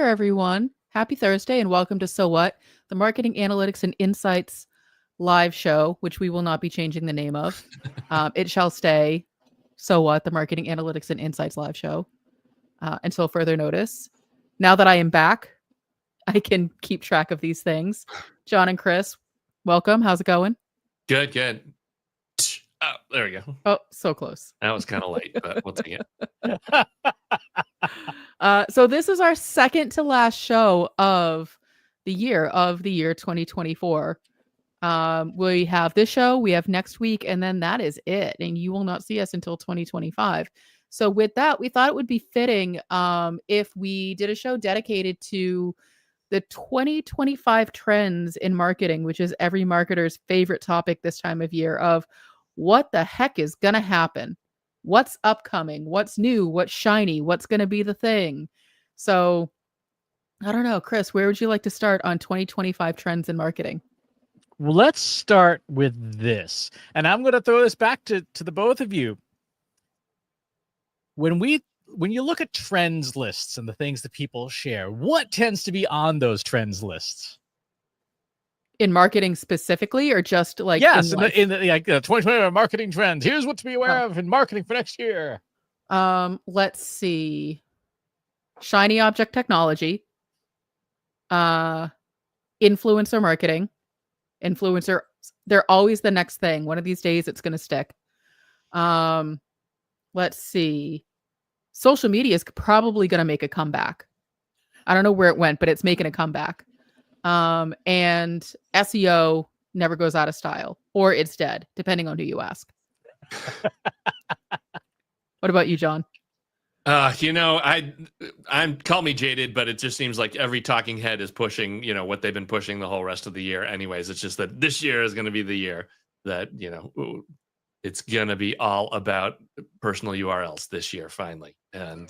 there, everyone. Happy Thursday and welcome to So What, the Marketing Analytics and Insights live show, which we will not be changing the name of. It shall stay So What, the Marketing Analytics and Insights live show until further notice. Now that I am back, I can keep track of these things. John and Chris, welcome. How's it going? Good. Oh, there we go. Oh, so close. That was kind of late, but we'll take it. So this is our second to last show of the year 2024. We have this show, we have next week, and then that is it. And you will not see us until 2025. So with that, we thought it would be fitting if we did a show dedicated to the 2025 trends in marketing, which is every marketer's favorite topic this time of year, of what the heck is going to happen? What's upcoming? What's new? What's shiny? What's going to be the thing? So I don't know, Chris, where would you like to start on 2025 trends in marketing? Well, let's start with this. And I'm going to throw this back to the both of you. When you look at trends lists and the things that people share, what tends to be on those trends lists? In marketing specifically, or just like yes, in the 2020 marketing trends. Here's what to be aware of in marketing for next year. Let's see. Shiny object technology. Influencer marketing. Influencer, they're always the next thing. One of these days it's going to stick. Let's see. Social media is probably going to make a comeback. I don't know where it went, but it's making a comeback. And SEO never goes out of style, or it's dead, depending on who you ask. What about you, John? I'm call me jaded, but it just seems like every talking head is pushing, what they've been pushing the whole rest of the year. Anyways, it's just that this year is going to be the year that, it's going to be all about personal URLs this year, finally. And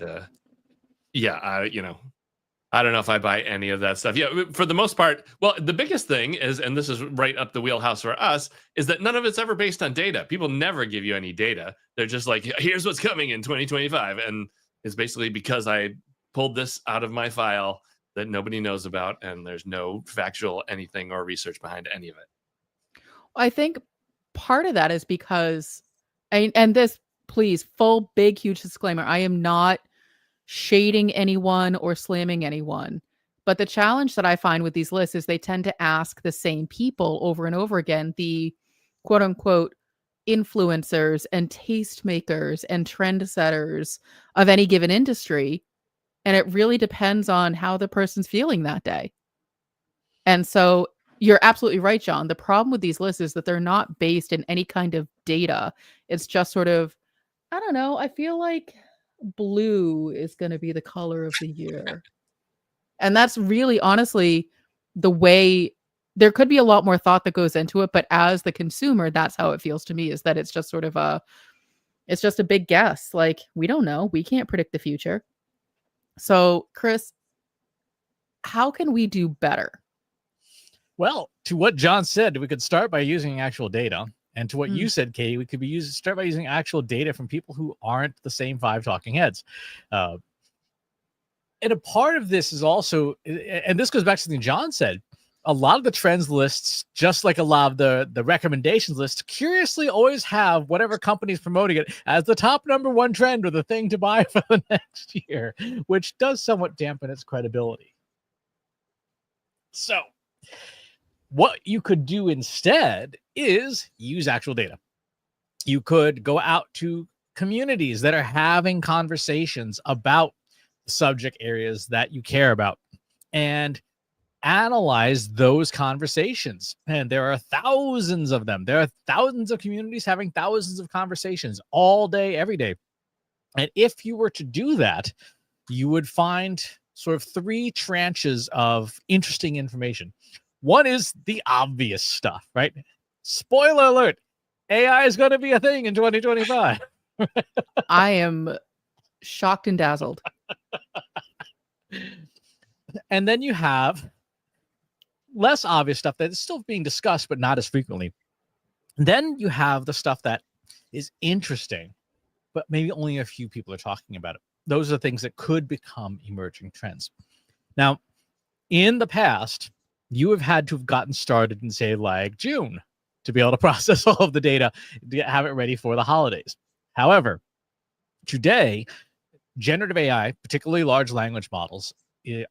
I don't know if I buy any of that stuff. Yeah, for the most part. Well, the biggest thing is, and this is right up the wheelhouse for us, is that none of it's ever based on data. People never give you any data. They're just like, here's what's coming in 2025. And it's basically because I pulled this out of my file that nobody knows about, and there's no factual anything or research behind any of it. I think part of that is because, and this, please, full, big, huge disclaimer, I am not shading anyone or slamming anyone. But the challenge that I find with these lists is they tend to ask the same people over and over again, the quote unquote influencers and tastemakers and trendsetters of any given industry. And it really depends on how the person's feeling that day. And so you're absolutely right, John. The problem with these lists is that they're not based in any kind of data. It's just sort of, I don't know, I feel like blue is going to be the color of the year. And that's really honestly the way. There could be a lot more thought that goes into it, but as the consumer, that's how it feels to me, is that it's just sort of it's just a big guess. Like, we don't know. We can't predict the future. So, Chris, how can we do better? Well, to what John said, we could start by using actual data. And to what you said, Katie, we could start by using actual data from people who aren't the same five talking heads. And a part of this is also, and this goes back to something John said, a lot of the trends lists, just like a lot of the recommendations lists, curiously always have whatever company's promoting it as the top #1 trend or the thing to buy for the next year, which does somewhat dampen its credibility. So what you could do instead is use actual data. You could go out to communities that are having conversations about the subject areas that you care about and analyze those conversations. And there are thousands of them. There are thousands of communities having thousands of conversations all day, every day. And if you were to do that, you would find sort of 3 tranches of interesting information. One is the obvious stuff, right? Spoiler alert, AI is going to be a thing in 2025. I am shocked and dazzled. And then you have less obvious stuff that is still being discussed, but not as frequently. Then you have the stuff that is interesting, but maybe only a few people are talking about it. Those are things that could become emerging trends. Now, in the past, you have had to have gotten started in, say, like June to be able to process all of the data to have it ready for the holidays. However, today, generative AI, particularly large language models,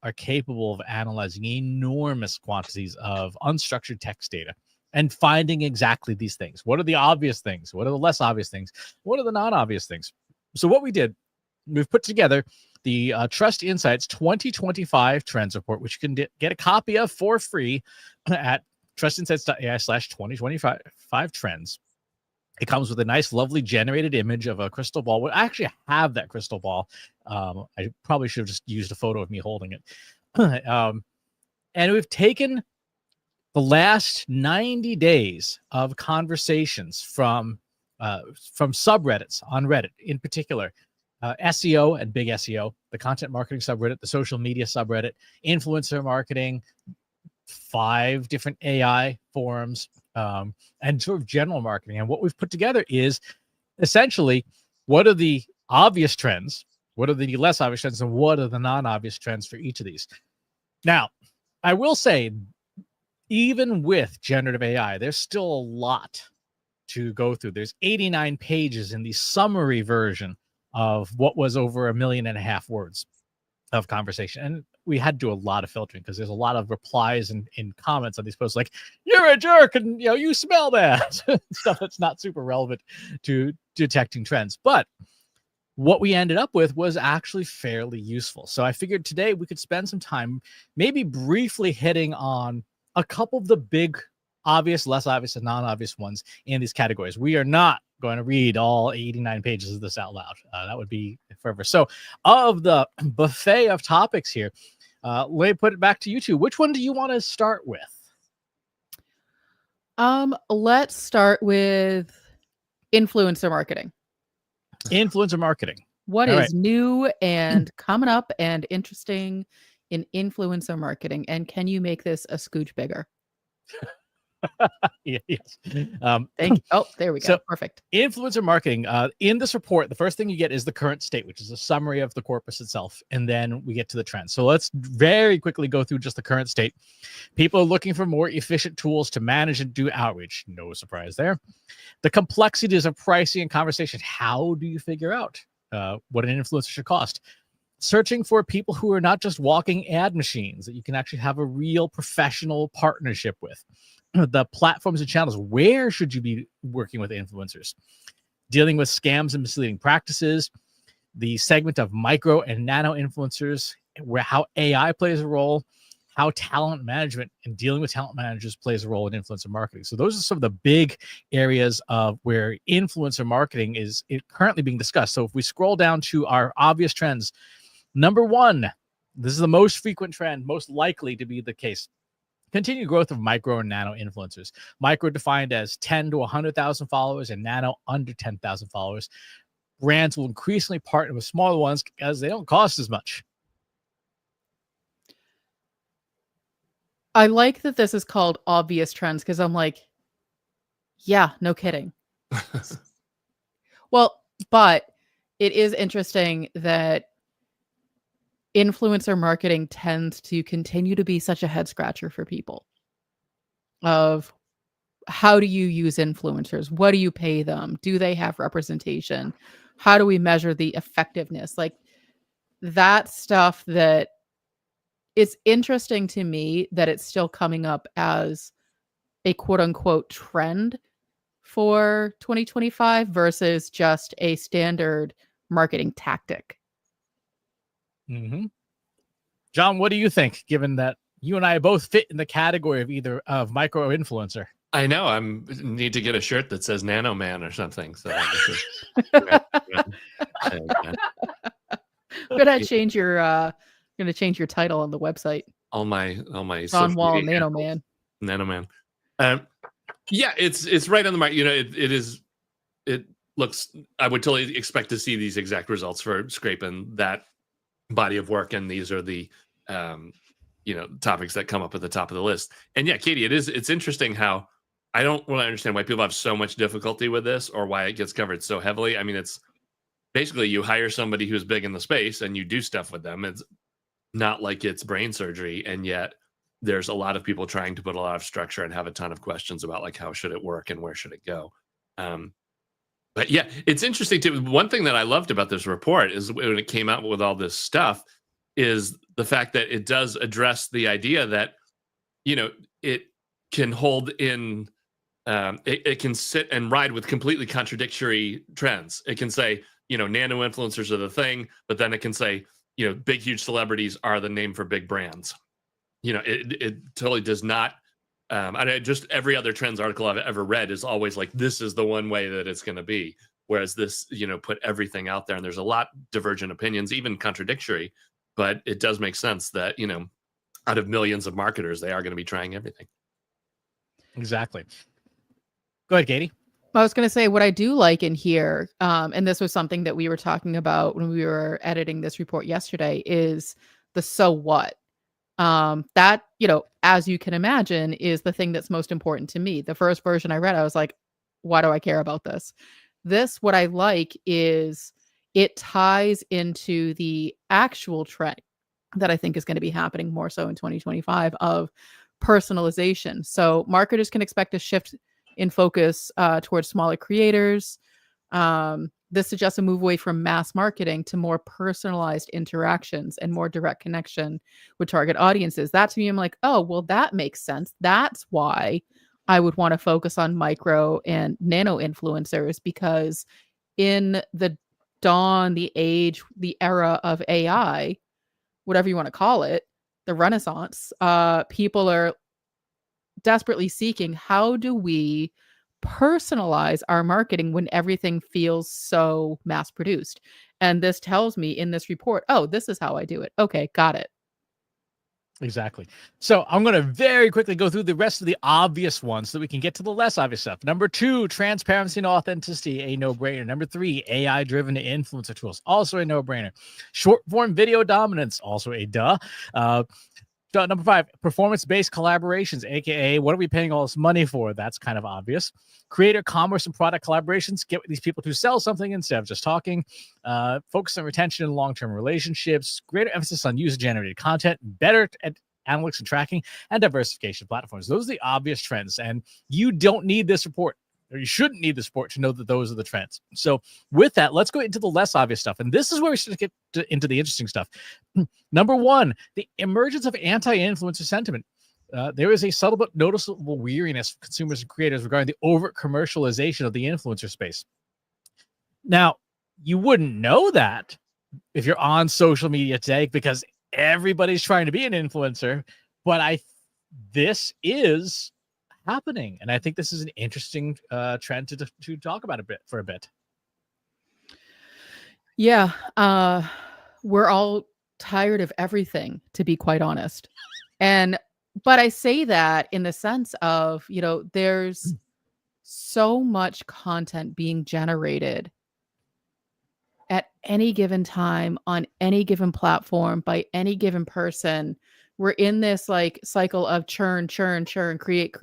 are capable of analyzing enormous quantities of unstructured text data and finding exactly these things. What are the obvious things? What are the less obvious things? What are the non-obvious things? So what we did, we've put together the Trust Insights 2025 Trends Report, which you can get a copy of for free at trustinsights.ai/2025 trends. It comes with a nice, lovely generated image of a crystal ball. I actually have that crystal ball. I probably should have just used a photo of me holding it. And we've taken the last 90 days of conversations from subreddits on Reddit, in particular, SEO and big SEO, the content marketing subreddit, the social media subreddit, influencer marketing, 5 different AI forums, and sort of general marketing. And what we've put together is essentially what are the obvious trends, what are the less obvious trends, and what are the non-obvious trends for each of these. Now, I will say, even with generative AI, there's still a lot to go through. There's 89 pages in the summary version of what was over 1.5 million words of conversation. And we had to do a lot of filtering because there's a lot of replies and in comments on these posts like, you're a jerk and you smell that, stuff that's not super relevant to detecting trends. But what we ended up with was actually fairly useful. So I figured today we could spend some time maybe briefly hitting on a couple of the big obvious, less obvious, and non-obvious ones in these categories. We are not going to read all 89 pages of this out loud. That would be forever. So of the buffet of topics here, let me put it back to you two. Which one do you want to start with? Let's start with influencer marketing. Influencer marketing. What is new and coming up and interesting in influencer marketing? And can you make this a scooch bigger? Yes. Thank you. Oh, there we go. So, perfect. Influencer marketing. In this report, the first thing you get is the current state, which is a summary of the corpus itself. And then we get to the trends. So let's very quickly go through just the current state. People are looking for more efficient tools to manage and do outreach. No surprise there. The complexities of pricing and conversation. How do you figure out what an influencer should cost? Searching for people who are not just walking ad machines that you can actually have a real professional partnership with. The platforms and channels. Where should you be working with influencers? Dealing with scams and misleading practices. The segment of micro and nano influencers, where how AI plays a role, how talent management and dealing with talent managers plays a role in influencer marketing. So those are some of the big areas of where influencer marketing is currently being discussed. So if we scroll down to our obvious trends, number 1, this is the most frequent trend, most likely to be the case. Continued growth of micro and nano influencers. Micro defined as 10 to 100,000 followers and nano under 10,000 followers. Brands will increasingly partner with smaller ones because they don't cost as much. I like that this is called obvious trends because I'm like, yeah, no kidding. Well, but it is interesting that influencer marketing tends to continue to be such a head scratcher for people of how do you use influencers? What do you pay them? Do they have representation? How do we measure the effectiveness? Like that stuff that it's interesting to me that it's still coming up as a quote unquote trend for 2025 versus just a standard marketing tactic. Mm-hmm. John, what do you think, given that you and I both fit in the category of either of micro or influencer? I know. I need to get a shirt that says Nano Man or something. So Gonna change your title on the website. all my Ron Wall, Nano Man. Nano Man. Yeah, it's right on the mark. It looks. I would totally expect to see these exact results for scraping that body of work, and these are the topics that come up at the top of the list. And yeah, Katie, it's interesting how I don't really understand why people have so much difficulty with this or why it gets covered so heavily. I mean, it's basically you hire somebody who's big in the space and you do stuff with them. It's not like it's brain surgery, and yet there's a lot of people trying to put a lot of structure and have a ton of questions about like how should it work and where should it go. But yeah, it's interesting too. One thing that I loved about this report is when it came out with all this stuff is the fact that it does address the idea that, it can hold in, it can sit and ride with completely contradictory trends. It can say, nano influencers are the thing, but then it can say, big, huge celebrities are the name for big brands. It totally does not. Just every other trends article I've ever read is always like, this is the one way that it's going to be. Whereas this, put everything out there, and there's a lot divergent opinions, even contradictory, but it does make sense that, out of millions of marketers, they are going to be trying everything. Exactly. Go ahead, Katie. I was going to say what I do like in here, and this was something that we were talking about when we were editing this report yesterday, is the so what. That, as you can imagine, is the thing that's most important to me. The first version I read, I was like, why do I care about this? What I like is it ties into the actual trend that I think is going to be happening more so in 2025 of personalization. So marketers can expect a shift in focus towards smaller creators. This suggests a move away from mass marketing to more personalized interactions and more direct connection with target audiences. That to me, I'm like, oh, well, that makes sense. That's why I would want to focus on micro and nano influencers, because in the dawn, the age, the era of AI, whatever you want to call it, the Renaissance, people are desperately seeking, how do we personalize our marketing when everything feels so mass produced? And this tells me in this report, oh, this is how I do it. Okay, got it. Exactly. So I'm going to very quickly go through the rest of the obvious ones so we can get to the less obvious stuff. Number 2, transparency and authenticity, a no-brainer. Number 3, AI-driven influencer tools, also a no-brainer. Short-form video dominance, also a duh. Number 5, performance-based collaborations, aka what are we paying all this money for? That's kind of obvious. Creator commerce and product collaborations, get these people to sell something instead of just talking. Focus on retention and long-term relationships. Greater emphasis on user-generated content. Better at analytics and tracking, and diversification platforms. Those are the obvious trends, and you don't need this report, or you shouldn't need this report to know that those are the trends. So with that, let's go into the less obvious stuff. And this is where we should get into the interesting stuff. Number 1, the emergence of anti-influencer sentiment. There is a subtle but noticeable weariness of consumers and creators regarding the overt commercialization of the influencer space. Now, you wouldn't know that if you're on social media today because everybody's trying to be an influencer, but this is happening, and I think this is an interesting trend to talk about for a bit. Yeah, we're all tired of everything, to be quite honest. But I say that in the sense of, there's so much content being generated at any given time on any given platform by any given person. We're in this like cycle of churn, create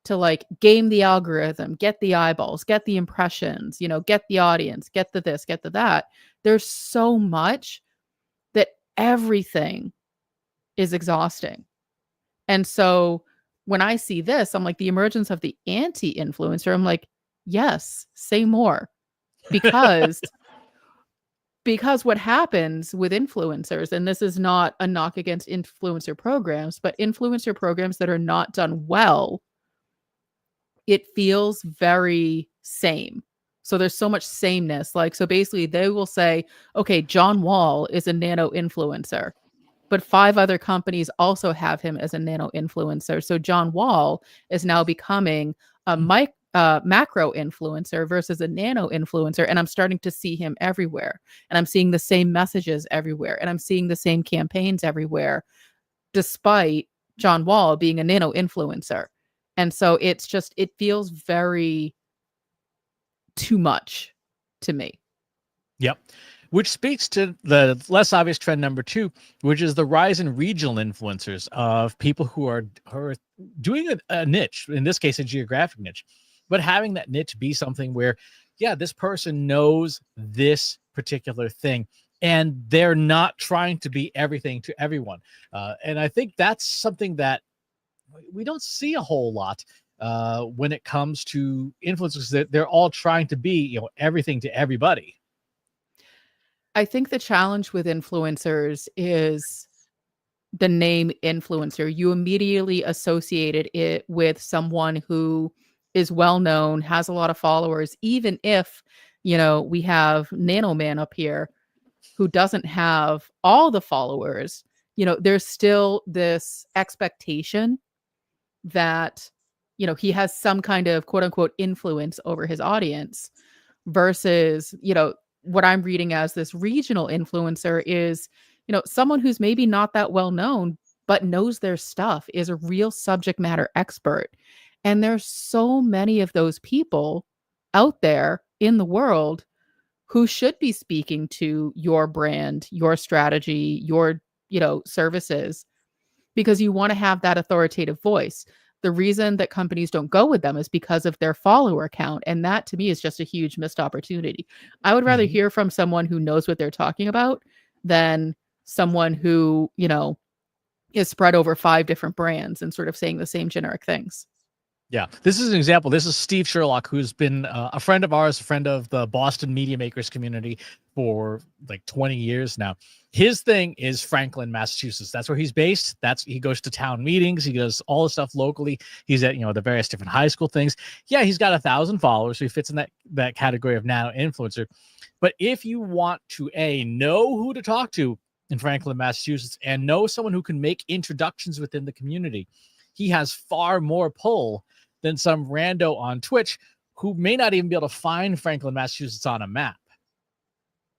to like game the algorithm, get the eyeballs, get the impressions, get the audience, get the this, get the that. There's so much that everything is exhausting. And so when I see this, I'm like, the emergence of the anti-influencer, I'm like, yes, say more. Because what happens with influencers, and this is not a knock against influencer programs, but influencer programs that are not done well, it feels very same. So there's so much sameness. Like, so basically they will say, okay, John Wall is a nano influencer, but 5 other companies also have him as a nano influencer. So John Wall is now becoming a macro influencer versus a nano influencer. And I'm starting to see him everywhere. And I'm seeing the same messages everywhere. And I'm seeing the same campaigns everywhere, despite John Wall being a nano influencer. And so it feels very too much to me. Yep. Which speaks to the less obvious trend number 2, which is the rise in regional influencers of people who are doing a niche, in this case, a geographic niche, but having that niche be something where, yeah, this person knows this particular thing and they're not trying to be everything to everyone. And I think that's something that we don't see a whole lot when it comes to influencers. They're all trying to be, everything to everybody. I think the challenge with influencers is the name influencer. You immediately associated it with someone who is well known, has a lot of followers, even if, we have Nano Man up here who doesn't have all the followers. There's still this expectation that, he has some kind of quote unquote influence over his audience versus, what I'm reading as this regional influencer is, someone who's maybe not that well known, but knows their stuff, is a real subject matter expert. And there's so many of those people out there in the world who should be speaking to your brand, your strategy, your, services, because you want to have that authoritative voice. The reason that companies don't go with them is because of their follower count. And that to me is just a huge missed opportunity. I would rather hear from someone who knows what they're talking about than someone who, is spread over 5 different brands and sort of saying the same generic things. Yeah, this is an example. This is Steve Sherlock, who's been a friend of ours, a friend of the Boston media makers community for like 20 years now. His thing is Franklin, Massachusetts. That's where he's based. He goes to town meetings. He does all the stuff locally. He's at, the various different high school things. Yeah, he's got 1,000 followers, so he fits in that category of nano influencer. But if you want to know who to talk to in Franklin, Massachusetts, and know someone who can make introductions within the community, he has far more pull than some rando on Twitch who may not even be able to find Franklin, Massachusetts on a map.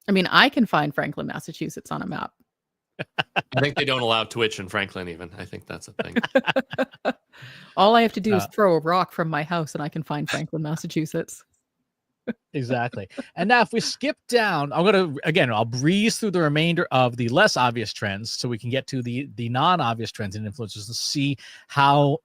I mean, I can find Franklin, Massachusetts on a map. I think they don't allow Twitch in Franklin even. I think that's a thing. All I have to do is throw a rock from my house and I can find Franklin, Massachusetts. Exactly. And now if we skip down, I'll breeze through the remainder of the less obvious trends so we can get to the non-obvious trends and influencers to see how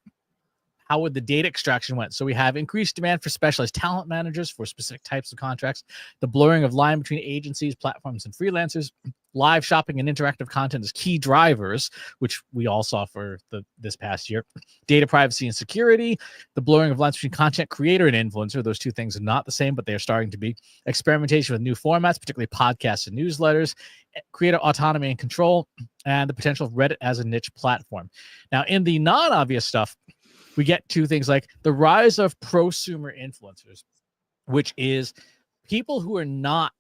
would the data extraction went. So we have increased demand for specialized talent managers for specific types of contracts, the blurring of line between agencies, platforms, and freelancers, live shopping and interactive content as key drivers, which we all saw for this past year, data privacy and security, the blurring of lines between content creator and influencer. Those two things are not the same, but they are starting to be. Experimentation with new formats, particularly podcasts and newsletters, creator autonomy and control, and the potential of Reddit as a niche platform. Now, in the non-obvious stuff, we get to things like the rise of prosumer influencers, which is people who are not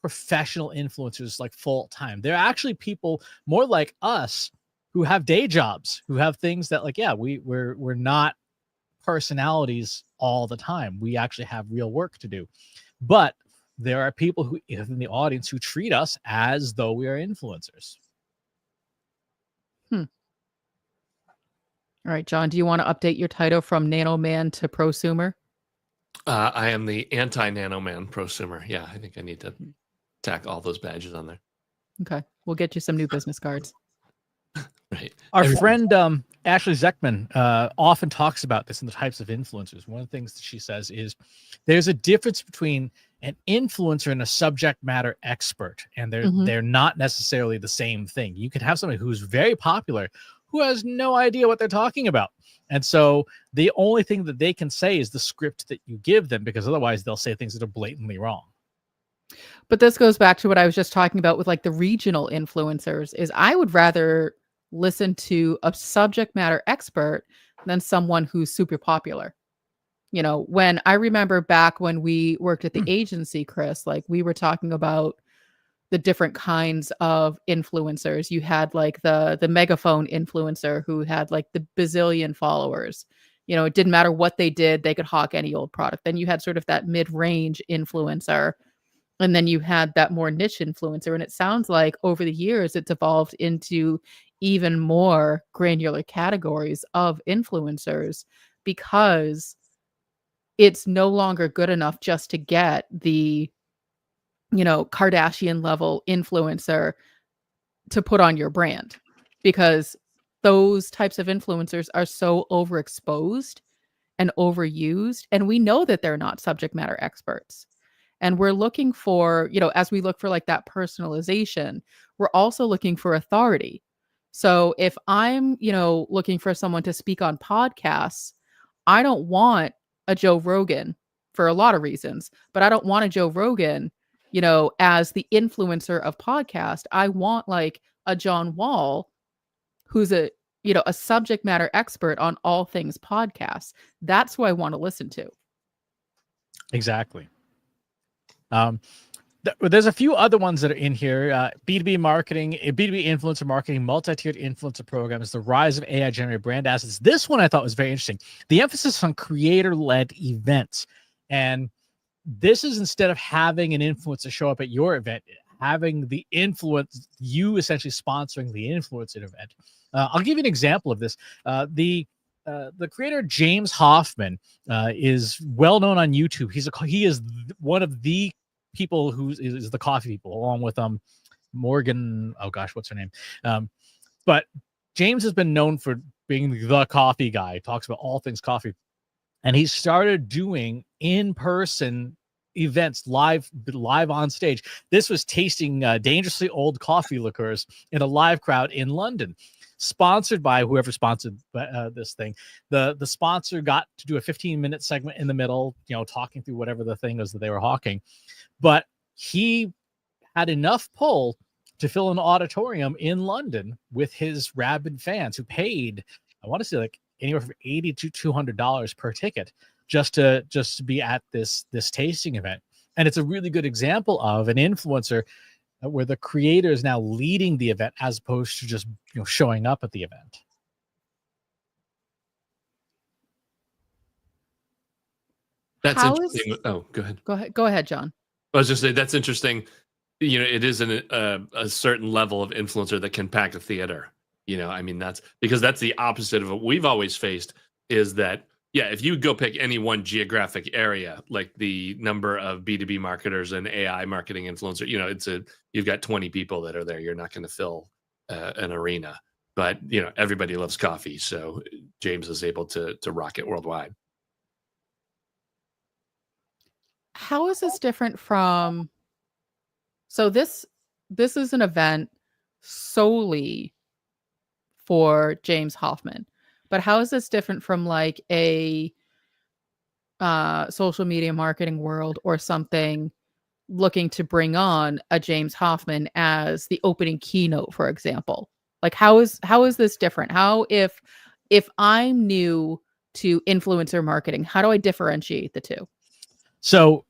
professional influencers like full time. They're actually people more like us who have day jobs, who have things that we're not personalities all the time. We actually have real work to do. But there are people who in the audience who treat us as though we are influencers. All right, John, do you want to update your title from Nano Man to prosumer? I am the anti-Nano Man prosumer. Yeah, I think I need to tack all those badges on there. Okay, we'll get you some new business cards. Right. Our friend Ashley Zeckman often talks about this in the types of influencers. One of the things that she says is there's a difference between an influencer and a subject matter expert, and they're not necessarily the same thing. You can have somebody who's very popular who has no idea what they're talking about. And so the only thing that they can say is the script that you give them, because otherwise they'll say things that are blatantly wrong. But this goes back to what I was just talking about with like the regional influencers is I would rather listen to a subject matter expert than someone who's super popular. When I remember back when we worked at the agency, Chris, like we were talking about the different kinds of influencers. You had like the megaphone influencer who had like the bazillion followers. It didn't matter what they did, they could hawk any old product. Then you had sort of that mid-range influencer. And then you had that more niche influencer. And it sounds like over the years, it's evolved into even more granular categories of influencers because it's no longer good enough just to get the Kardashian level influencer to put on your brand, because those types of influencers are so overexposed and overused. And we know that they're not subject matter experts. And we're looking for, as we look for like that personalization, we're also looking for authority. So if I'm, looking for someone to speak on podcasts, I don't want a Joe Rogan for a lot of reasons, but I don't want a Joe Rogan, as the influencer of podcast. I want like a John Wall who's a subject matter expert on all things podcasts. That's who I want to listen to. Exactly. There's a few other ones that are in here. B2B marketing, B2B influencer marketing, multi-tiered influencer programs, the rise of AI-generated brand assets. This one I thought was very interesting. The emphasis on creator-led events. And this is instead of having an influencer show up at your event, having the influence, you essentially sponsoring the influencer event. I'll give you an example of this. The creator James Hoffman is well known on YouTube. He is one of the people who is the coffee people, along with Morgan. Oh gosh, what's her name? But James has been known for being the coffee guy. He talks about all things coffee, and he started doing in-person events live on stage. This was tasting dangerously old coffee liqueurs in a live crowd in London, sponsored by whoever sponsored this thing. The sponsor got to do a 15-minute segment in the middle, talking through whatever the thing was that they were hawking. But he had enough pull to fill an auditorium in London with his rabid fans who paid, I want to say, like anywhere from $80 to $200 per ticket just to be at this tasting event. And it's a really good example of an influencer where the creator is now leading the event as opposed to just showing up at the event. That's interesting. Oh, go ahead. Go ahead, John. I was just saying that's interesting. It is a certain level of influencer that can pack a theater. I mean, that's because that's the opposite of what we've always faced is that, yeah, if you go pick any one geographic area, like the number of B2B marketers and AI marketing influencer, you've got 20 people that are there. You're not going to fill an arena, but everybody loves coffee. So James is able to rock it worldwide. How is this different from, so this is an event solely for James Hoffman, but how is this different from like a social media marketing world or something looking to bring on a James Hoffman as the opening keynote, for example? Like how is this different? How if I'm new to influencer marketing, how do I differentiate the two? So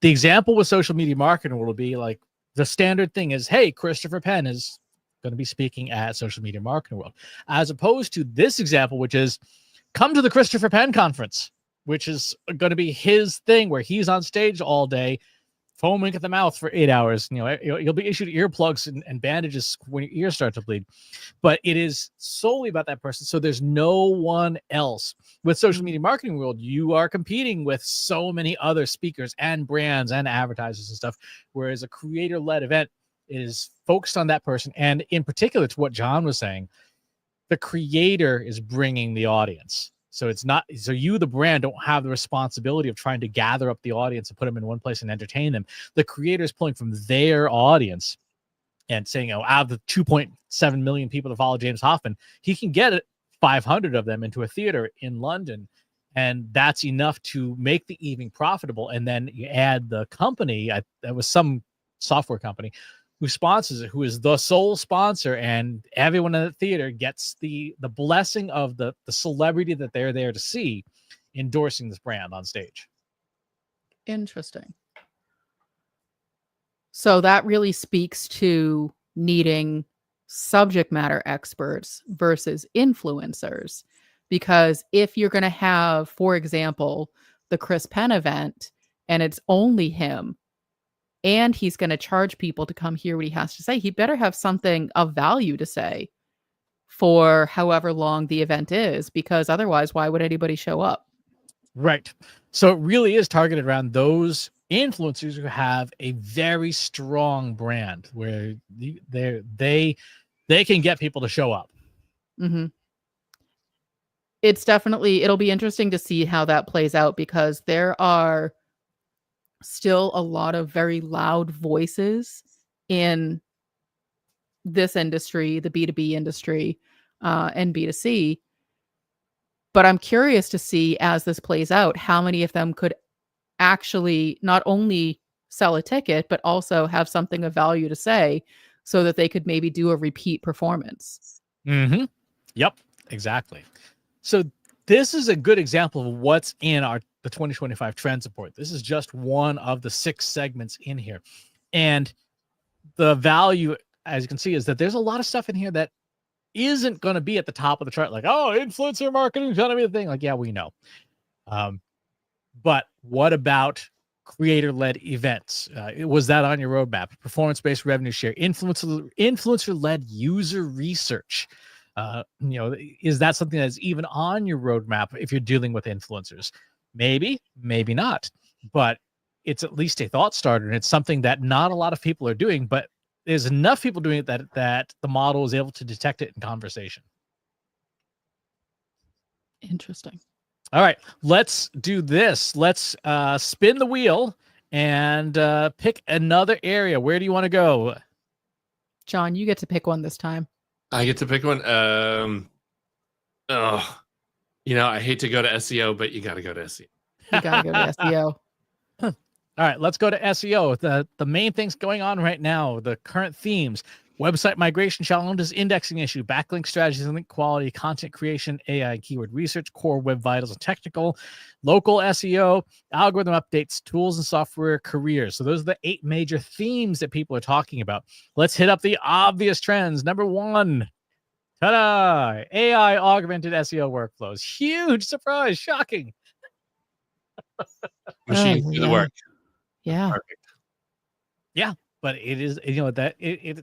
the example with social media marketing will be like the standard thing is, hey, Christopher Penn is going to be speaking at Social Media Marketing World, as opposed to this example, which is come to the Christopher Penn conference, which is going to be his thing where he's on stage all day, foaming at the mouth for 8 hours. You'll be issued earplugs and bandages when your ears start to bleed. But it is solely about that person. So there's no one else. With Social Media Marketing World, you are competing with so many other speakers and brands and advertisers and stuff. Whereas a creator-led event is focused on that person. And in particular, to what John was saying, the creator is bringing the audience. So it's not, so you, the brand, don't have the responsibility of trying to gather up the audience and put them in one place and entertain them. The creator is pulling from their audience and saying, out of the 2.7 million people that follow James Hoffman, he can get 500 of them into a theater in London. And that's enough to make the evening profitable. And then you add the company, that was some software company who sponsors it, who is the sole sponsor, and everyone in the theater gets the blessing of the celebrity that they're there to see endorsing this brand on stage. Interesting. So that really speaks to needing subject matter experts versus influencers, because if you're going to have, for example, the Chris Penn event and it's only him, and he's going to charge people to come hear what he has to say, he better have something of value to say for however long the event is, because otherwise, why would anybody show up? Right. So it really is targeted around those influencers who have a very strong brand where they can get people to show up. Mm-hmm. It'll be interesting to see how that plays out, because there are still a lot of very loud voices in this industry, the B2B industry, and B2C. But I'm curious to see, as this plays out, how many of them could actually not only sell a ticket, but also have something of value to say so that they could maybe do a repeat performance. Mm-hmm. Yep, exactly. So this is a good example of what's in the 2025 trends report. This is just one of the 6 segments in here. And the value, as you can see, is that there's a lot of stuff in here that isn't going to be at the top of the chart. Like, oh, influencer marketing is going to be the thing. Like, yeah, we know. But what about creator-led events? Was that on your roadmap? Performance-based revenue share, influencer-led user research. Is that something that's even on your roadmap if you're dealing with influencers? Maybe, maybe not. But it's at least a thought starter, and it's something that not a lot of people are doing, but there's enough people doing it that the model is able to detect it in conversation. Interesting. All right, let's do this. Let's spin the wheel and pick another area. Where do you want to go? John, you get to pick one this time. I get to pick one. I hate to go to SEO, but you got to go to SEO. You got to go to SEO. All right, let's go to SEO. The main things going on right now, the current themes: website migration challenges, indexing issue, backlink strategies and link quality, content creation, AI keyword research, core web vitals and technical, local SEO, algorithm updates, tools and software, careers. So those are the 8 major themes that people are talking about. Let's hit up the obvious trends. Number 1, ta-da! AI augmented SEO workflows. Huge surprise, shocking. Machines do the work. Yeah. Perfect. Yeah, but it is,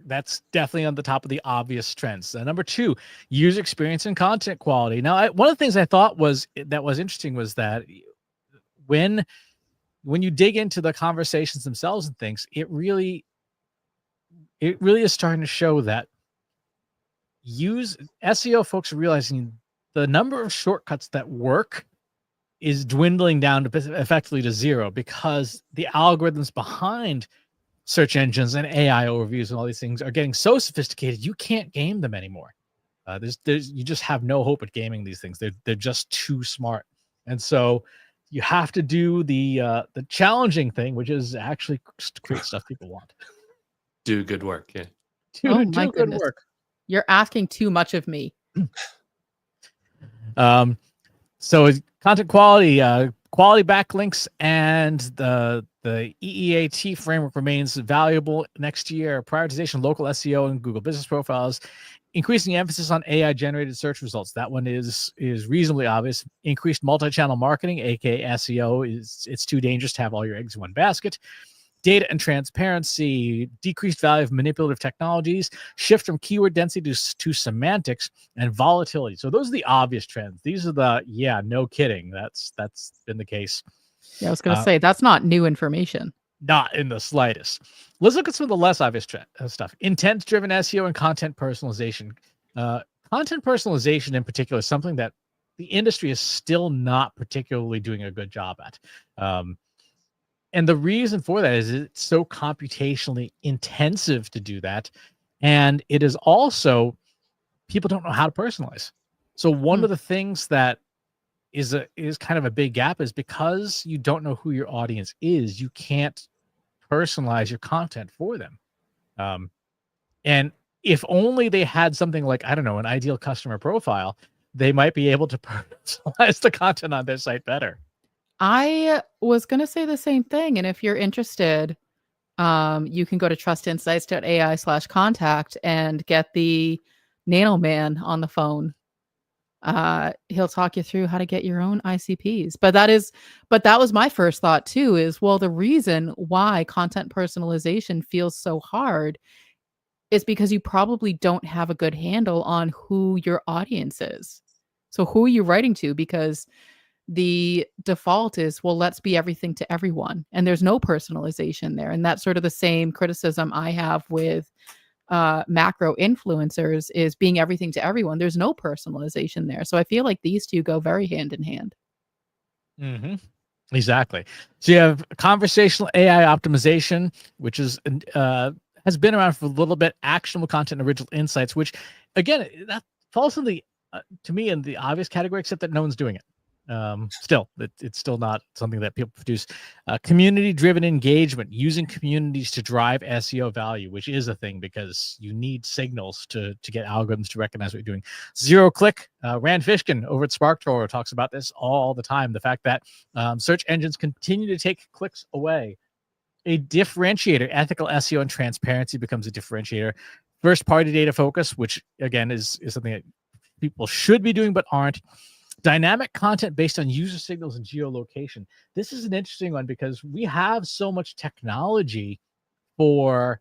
that's definitely on the top of the obvious trends. Number 2, user experience and content quality. Now, one of the things I thought was interesting was that when you dig into the conversations themselves and things, it really is starting to show that SEO folks are realizing the number of shortcuts that work is dwindling down to effectively to zero, because the algorithms behind search engines and AI overviews and all these things are getting so sophisticated you can't game them anymore. You just have no hope at gaming these things. They're just too smart, and so you have to do the challenging thing, which is actually create stuff people want. Do good work. Yeah. My Do good goodness. work. You're asking too much of me. So content quality, quality backlinks, and the EEAT framework remains valuable next year. Prioritization, local SEO, and Google business profiles. Increasing emphasis on AI generated search results. That one is reasonably obvious. Increased multi-channel marketing, aka SEO, it's too dangerous to have all your eggs in one basket. Data and transparency, decreased value of manipulative technologies, shift from keyword density to semantics, and volatility. So those are the obvious trends. These are no kidding. That's been the case. Yeah, I was going to say, that's not new information. Not in the slightest. Let's look at some of the less obvious stuff. Intent-driven SEO and content personalization. Content personalization in particular is something that the industry is still not particularly doing a good job at. And the reason for that is it's so computationally intensive to do that. And it is also, people don't know how to personalize. So one of the things that is kind of a big gap is because you don't know who your audience is, you can't personalize your content for them. And if only they had something like, I don't know, an ideal customer profile, they might be able to personalize the content on their site better. I was going to say the same thing. And if you're interested, you can go to trustinsights.ai/contact and get the Nano Man on the phone. He'll talk you through how to get your own ICPs. But that was my first thought too, is, well, the reason why content personalization feels so hard is because you probably don't have a good handle on who your audience is. So who are you writing to? Because the default is, well, let's be everything to everyone. And there's no personalization there. And that's sort of the same criticism I have with macro influencers, is being everything to everyone. There's no personalization there. So I feel like these two go very hand in hand. Mm-hmm. Exactly. So you have conversational AI optimization, which is has been around for a little bit. Actionable content, and original insights, which again that falls in the to me in the obvious category, except that no one's doing it. Still, it's still not something that people produce. Community-driven engagement, using communities to drive SEO value, which is a thing because you need signals to get algorithms to recognize what you're doing. Zero click. Rand Fishkin over at SparkTroller talks about this all the time. The fact that search engines continue to take clicks away. A differentiator, ethical SEO and transparency becomes a differentiator. First party data focus, which again is something that people should be doing but aren't. Dynamic content based on user signals and geolocation. This is an interesting one because we have so much technology for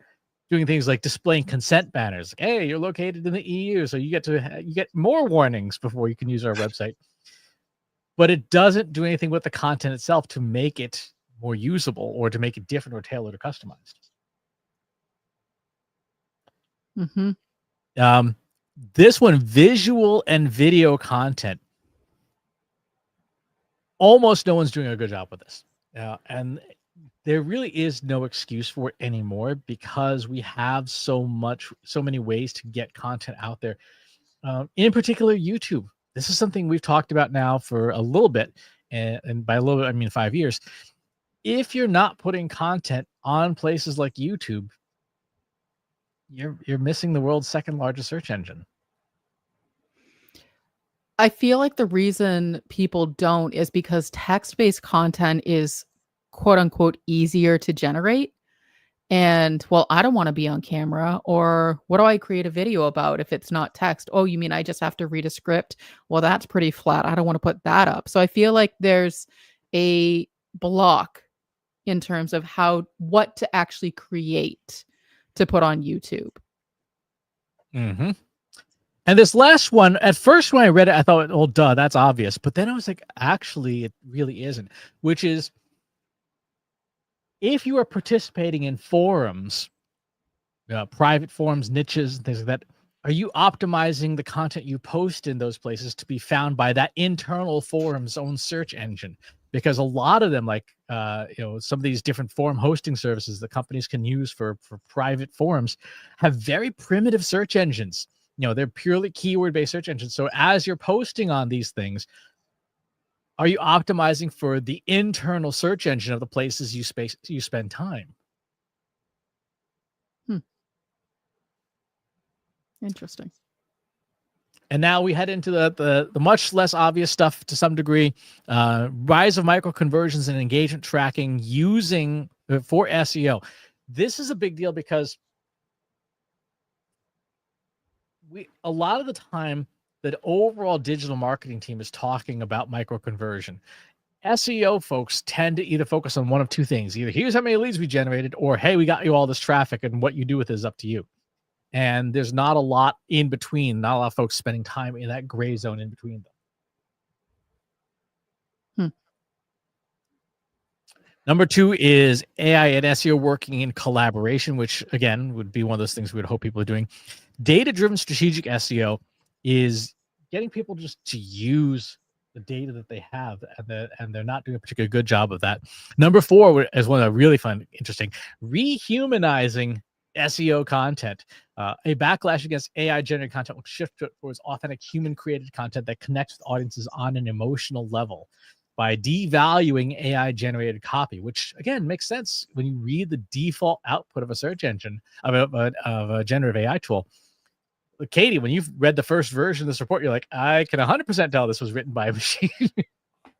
doing things like displaying consent banners. Like, hey, you're located in the EU, so you get more warnings before you can use our website. But it doesn't do anything with the content itself to make it more usable or to make it different or tailored or customized. This one, visual and video content. Almost no one's doing a good job with this. And there really is no excuse for it anymore because we have so many ways to get content out there. In particular, YouTube. This is something we've talked about now for a little bit. And by a little bit, I mean 5 years. If you're not putting content on places like YouTube, you're missing the world's second largest search engine. I feel like the reason people don't is because text-based content is quote unquote easier to generate. And well, I don't want to be on camera, or what do I create a video about if it's not text? Oh, you mean I just have to read a script? Well, that's pretty flat. I don't want to put that up. So I feel like there's a block in terms of what to actually create to put on YouTube. Mm-hmm. And this last one, at first when I read it, I thought, oh, duh, that's obvious. But then I was like, actually, it really isn't, which is if you are participating in forums, private forums, niches, and things like that, are you optimizing the content you post in those places to be found by that internal forum's own search engine? Because a lot of them, like some of these different forum hosting services that companies can use for private forums, have very primitive search engines. They're purely keyword-based search engines. So as you're posting on these things, are you optimizing for the internal search engine of the places you spend time? Interesting. And now we head into the much less obvious stuff to some degree. Rise of micro conversions and engagement tracking using for SEO. This is a big deal because a lot of the time the overall digital marketing team is talking about micro conversion. SEO folks tend to either focus on one of two things. Either here's how many leads we generated, or hey, we got you all this traffic and what you do with it is up to you. And there's not a lot in between, not a lot of folks spending time in that gray zone in between them. Number 2 is AI and SEO working in collaboration, which again would be one of those things we would hope people are doing. Data-driven strategic SEO is getting people just to use the data that they have, and they're not doing a particularly good job of that. Number 4 is one that I really find interesting: rehumanizing SEO content. A backlash against AI-generated content will shift towards authentic human-created content that connects with audiences on an emotional level by devaluing AI-generated copy, which again makes sense when you read the default output of a search engine of a generative AI tool. But Katie, when you've read the first version of this report, you're like, I can 100% tell this was written by a machine.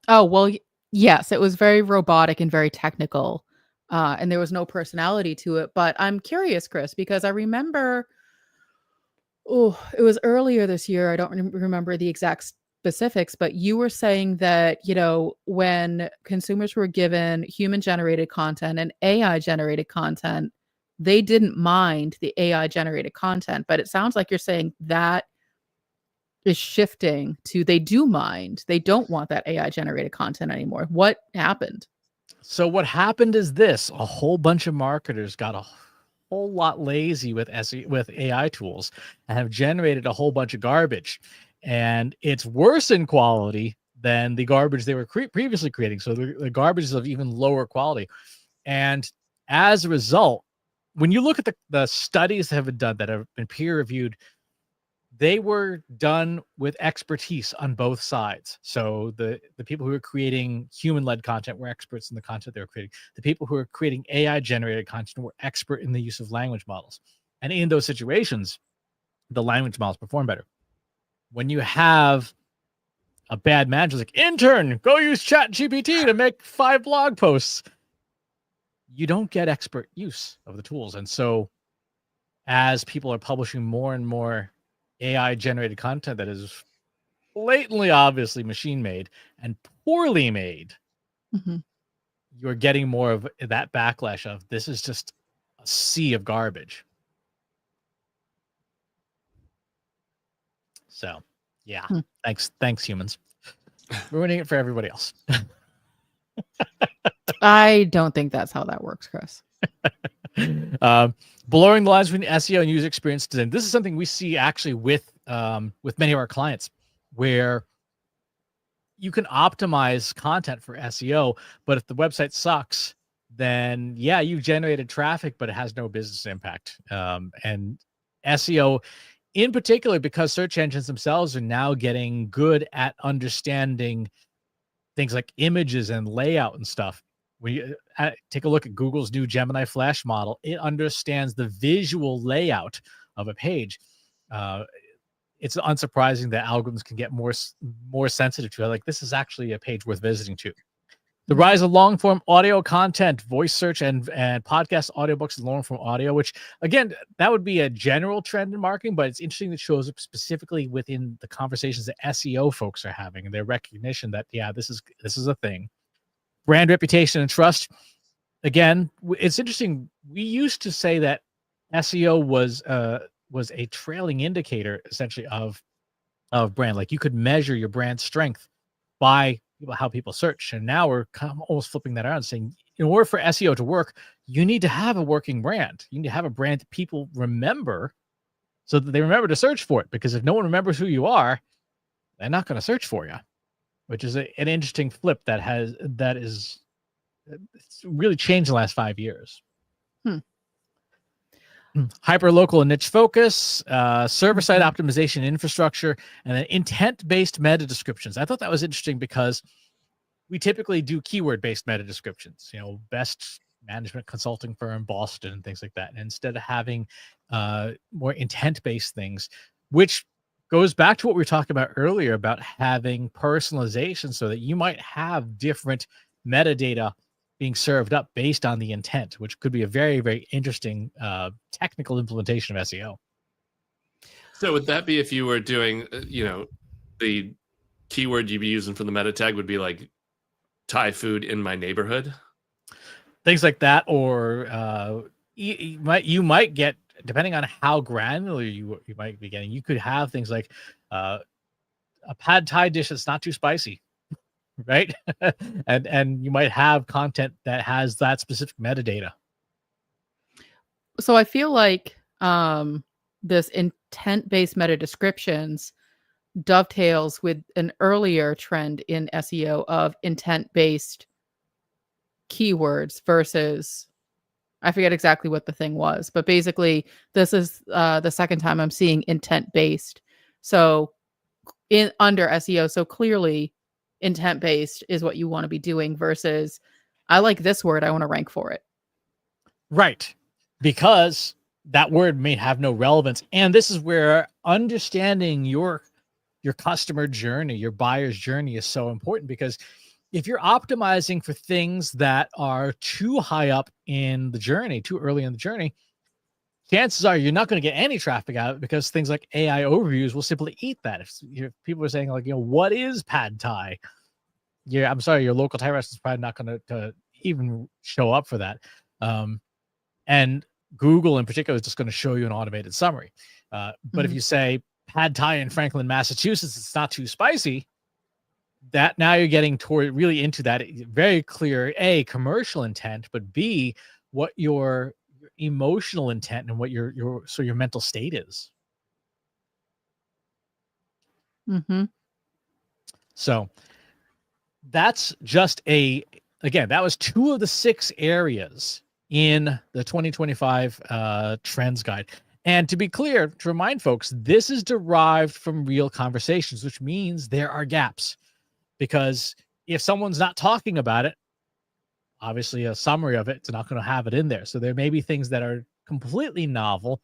Oh, well, yes, it was very robotic and very technical, and there was no personality to it. But I'm curious, Chris, because I remember, it was earlier this year. I don't remember the exact specifics, but you were saying that, when consumers were given human generated content and AI generated content, they didn't mind the AI generated content. But it sounds like you're saying that is shifting to they do mind. They don't want that AI generated content anymore. What happened? So what happened is this: a whole bunch of marketers got a whole lot lazy with AI tools and have generated a whole bunch of garbage. And it's worse in quality than the garbage they were previously creating. So the garbage is of even lower quality. And as a result, when you look at the studies that have been done that have been peer reviewed, they were done with expertise on both sides. So the people who were creating human-led content were experts in the content they were creating. The people who were creating AI-generated content were expert in the use of language models. And in those situations, the language models perform better. When you have a bad manager like, intern, go use ChatGPT to make 5 blog posts, you don't get expert use of the tools. And so as people are publishing more and more AI generated content that is blatantly obviously machine made and poorly made, you're getting more of that backlash of this is just a sea of garbage. So yeah, thanks humans, ruining it for everybody else. I don't think that's how that works, Chris. Blurring the lines between SEO and user experience design. This is something we see actually with many of our clients, where you can optimize content for SEO, but if the website sucks, then yeah, you've generated traffic, but it has no business impact. And SEO in particular, because search engines themselves are now getting good at understanding things like images and layout and stuff. When you take a look at Google's new Gemini Flash model, it understands the visual layout of a page. It's unsurprising that algorithms can get more sensitive to it. Like, this is actually a page worth visiting to. The rise of long form audio content, voice search, and podcast audiobooks and long form audio, which again, that would be a general trend in marketing, but it's interesting that it shows up specifically within the conversations that SEO folks are having and their recognition that, yeah, this is a thing. Brand reputation and trust. Again, it's interesting. We used to say that SEO was a trailing indicator essentially of brand. Like, you could measure your brand strength by how people search. And now we're kind of almost flipping that around, saying in order for SEO to work, you need to have a working brand. You need to have a brand that people remember so that they remember to search for it. Because if no one remembers who you are, they're not going to search for you, which is an interesting flip that is it's really changed in the last 5 years. Hyper-local and niche focus, server-side optimization infrastructure, and then intent-based meta descriptions. I thought that was interesting because we typically do keyword-based meta descriptions, best management consulting firm, Boston, and things like that. And instead of having more intent-based things, which goes back to what we were talking about earlier about having personalization so that you might have different metadata being served up based on the intent, which could be a very, very interesting technical implementation of SEO. So would that be if you were doing, the keyword you'd be using for the meta tag would be like Thai food in my neighborhood? Things like that, or you might get, depending on how granular you might be getting, you could have things like a pad Thai dish that's not too spicy. Right. and you might have content that has that specific metadata. So I feel like this intent-based meta descriptions dovetails with an earlier trend in SEO of intent-based keywords versus, I forget exactly what the thing was, but basically this is the second time I'm seeing intent-based. So under SEO, so clearly intent-based is what you want to be doing versus, I like this word, I want to rank for it. Right. Because that word may have no relevance. And this is where understanding your customer journey, your buyer's journey is so important, because if you're optimizing for things that are too high up in the journey, too early in the journey, chances are you're not going to get any traffic out of it, because things like AI overviews will simply eat that. If people are saying, like, what is pad Thai? Yeah, I'm sorry, your local Thai restaurant is probably not going to even show up for that. And Google in particular is just going to show you an automated summary. But if you say pad Thai in Franklin, Massachusetts, it's not too spicy, that now you're getting toward really into that very clear A, commercial intent, but B, what your emotional intent and what your mental state is. So That's just again, that was 2 of the 6 areas in the 2025 trends guide. And to be clear, to remind folks, this is derived from real conversations, which means there are gaps. Because if someone's not talking about it, obviously a summary of it's not going to have it in there. So there may be things that are completely novel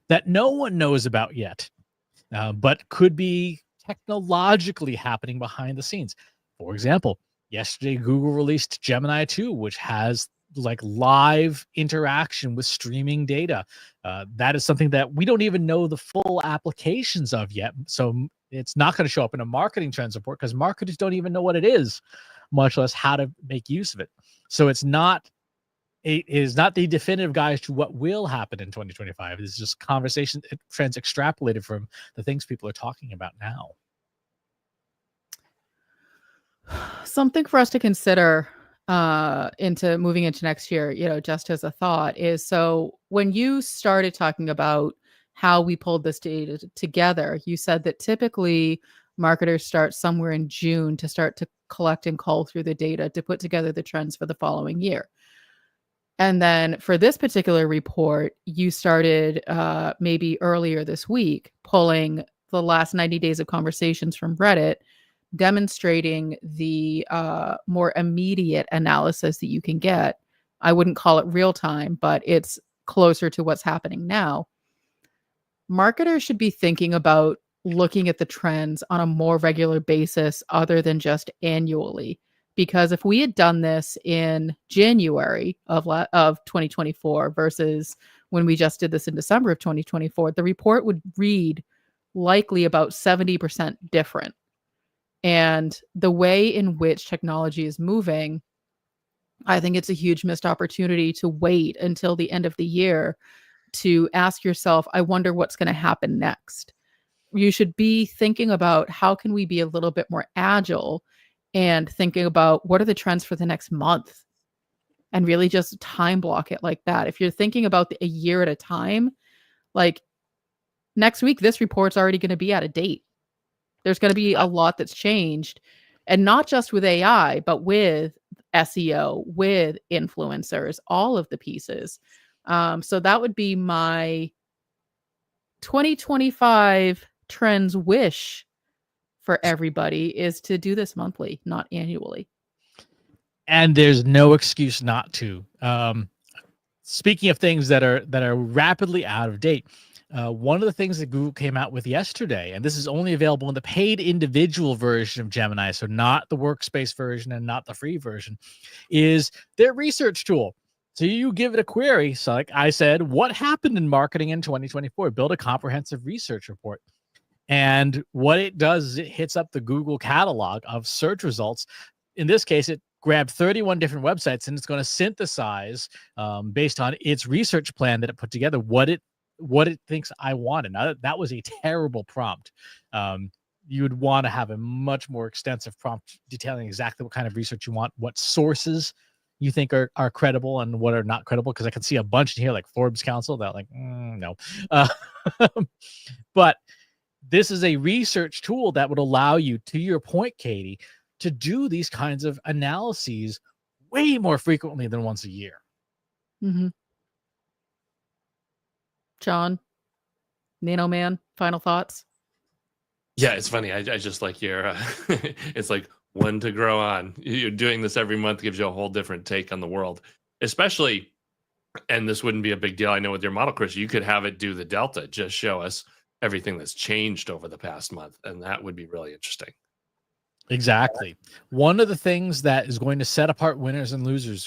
that no one knows about yet, but could be technologically happening behind the scenes. For example, yesterday Google released Gemini 2, which has like live interaction with streaming data. That is something that we don't even know the full applications of yet. So it's not going to show up in a marketing trends report because marketers don't even know what it is, much less how to make use of it. So it is not the definitive guide to what will happen in 2025. It's just conversation trends extrapolated from the things people are talking about now. Something for us to consider into moving into next year, just as a thought, is so when you started talking about how we pulled this data together, you said that typically marketers start somewhere in June to start to collect and cull through the data to put together the trends for the following year. And then for this particular report, you started maybe earlier this week pulling the last 90 days of conversations from Reddit, demonstrating the more immediate analysis that you can get. I wouldn't call it real time, but it's closer to what's happening now. Marketers should be thinking about looking at the trends on a more regular basis other than just annually. Because if we had done this in January of 2024 versus when we just did this in December of 2024, the report would read likely about 70% different. And the way in which technology is moving, I think it's a huge missed opportunity to wait until the end of the year to ask yourself, I wonder what's going to happen next. You should be thinking about how can we be a little bit more agile and thinking about what are the trends for the next month and really just time block it like that. If you're thinking about a year at a time, like next week, this report's already going to be out of date. There's going to be a lot that's changed, and not just with AI, but with SEO, with influencers, all of the pieces. So that would be my 2025 trends wish for everybody, is to do this monthly, not annually. And there's no excuse not to. Speaking of things that are rapidly out of date, one of the things that Google came out with yesterday, and this is only available in the paid individual version of Gemini, so not the workspace version and not the free version, is their research tool. So you give it a query. So like I said, what happened in marketing in 2024? Build a comprehensive research report. And what it does is it hits up the Google catalog of search results. In this case, it grabbed 31 different websites, and it's going to synthesize based on its research plan that it put together what it thinks I wanted. Now, that was a terrible prompt. You would want to have a much more extensive prompt detailing exactly what kind of research you want, what sources you think are credible and what are not credible, because I can see a bunch in here like Forbes Council that like, no. But this is a research tool that would allow you, to your point, Katie, to do these kinds of analyses way more frequently than once a year. Mm-hmm. John, Nano Man, final thoughts? Yeah, it's funny. I just like your, it's like one to grow on. You're doing this every month gives you a whole different take on the world, especially, and this wouldn't be a big deal. I know with your model, Chris, you could have it do the delta, just show us everything that's changed over the past month. And that would be really interesting. Exactly. One of the things that is going to set apart winners and losers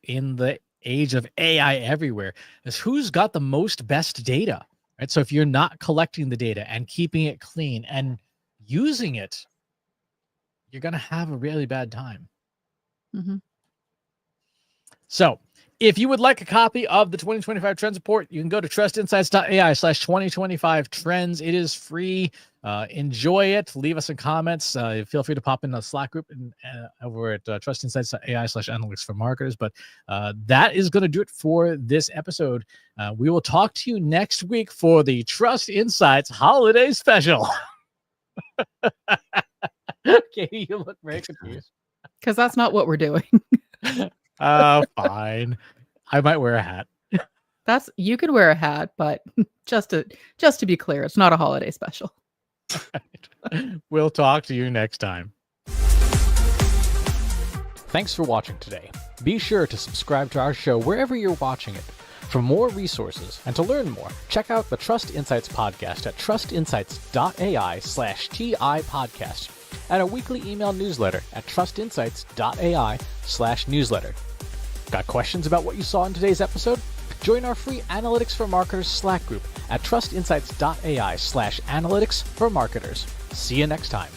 in the age of AI everywhere is who's got the most best data, right? So if you're not collecting the data and keeping it clean and using it, you're going to have a really bad time. Mm-hmm. So if you would like a copy of the 2025 Trends Report, you can go to trustinsights.ai/2025 trends. It is free. Enjoy it. Leave us some comments. Feel free to pop in the Slack group and over at trustinsights.ai/analytics for marketers. But that is going to do it for this episode. We will talk to you next week for the Trust Insights Holiday Special. Katie, you look very confused. Because that's not what we're doing. Fine. I might wear a hat. You could wear a hat, but just to be clear, it's not a holiday special. We'll talk to you next time. Thanks for watching today. Be sure to subscribe to our show wherever you're watching it. For more resources and to learn more, check out the Trust Insights podcast at trustinsights.ai/TI podcast and a weekly email newsletter at trustinsights.ai/newsletter. Got questions about what you saw in today's episode? Join our free Analytics for Marketers Slack group at trustinsights.ai/analytics for marketers. See you next time.